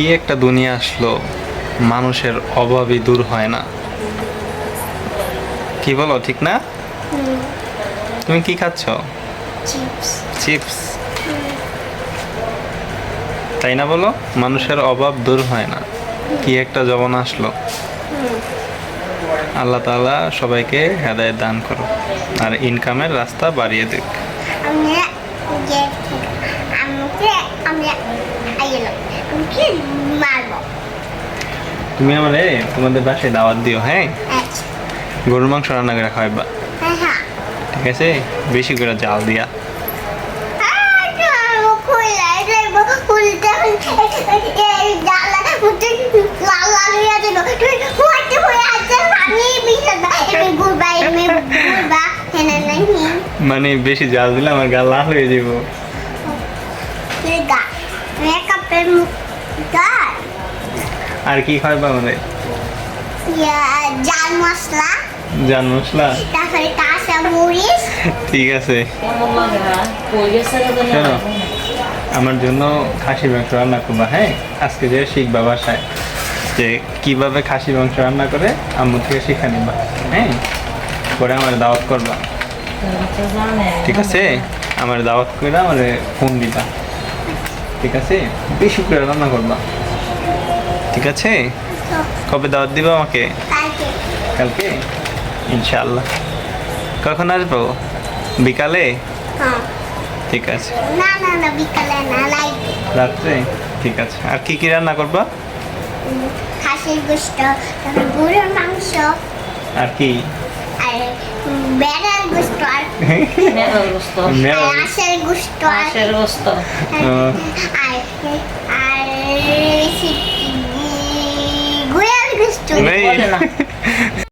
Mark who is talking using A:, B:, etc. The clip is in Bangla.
A: কি একটা দুনিয়া আসলো, মানুষের অভাবই দূর হয় না। কি বলো, ঠিক না? তুমি কি খাচ্ছ?
B: চিপস।
A: চিপস, তাই না? বলো, মানুষের অভাব দূর হয় না। কি একটা জবান আসলো। আল্লাহ তাআলা সবাইকে হেদায়েত দান করো আর ইনকামের রাস্তা বাড়িয়ে দিক।
B: আমরা যে আমরা আইলো আমাকে মারবো।
A: তুমি আমারে তোমাদের বাসায় দাওয়াত দিও, হ্যাঁ?
B: আচ্ছা।
A: গরুর মাংস রান্না করে খাওয়াইবা,
B: হ্যাঁ হ্যাঁ।
A: ঠিক আছে? বেশি করে জাল দিয়া। মানে বেশি জাল দিলে আমার গা লাল হয়ে যাব। আর কি খাওয়াইবা আমাদের?
B: জাল মশলা,
A: জান মশলা,
B: তারপরে কাঁচা মরিচ।
A: ঠিক আছে। শোনো, আমার জন্য খাসি মাংস রান্না করবা, হ্যাঁ? আজকে যে শিখবা বাসায় যে কিভাবে খাসি মাংস রান্না করে আম্মু থেকে শিখে নিবা, হ্যাঁ? পরে আমার দাওয়াত করবা, ঠিক আছে? আমার দাওয়াত করে আমার ফোন দিবা, ঠিক আছে? বেশি করে রান্না করবা, ঠিক আছে? কবে দাওয়াত দিবা আমাকে?
B: কালকে।
A: কালকে ইনশাআল্লাহ। কখন আসবো? বিকালে?
B: হ্যাঁ।
A: ঠিক আছে।
B: না না না, বিকালে না, রাইতে।
A: রাত্রে? ঠিক আছে। আর কি কি রান্না করবা?
B: খাসির গোশত, তারপর গরুর মাংস,
A: আর কি?
B: আর বেড়ার গোশত, আর হাঁসের গোশত, আর আর আর ঘোড়ার গোশত।
A: নেই।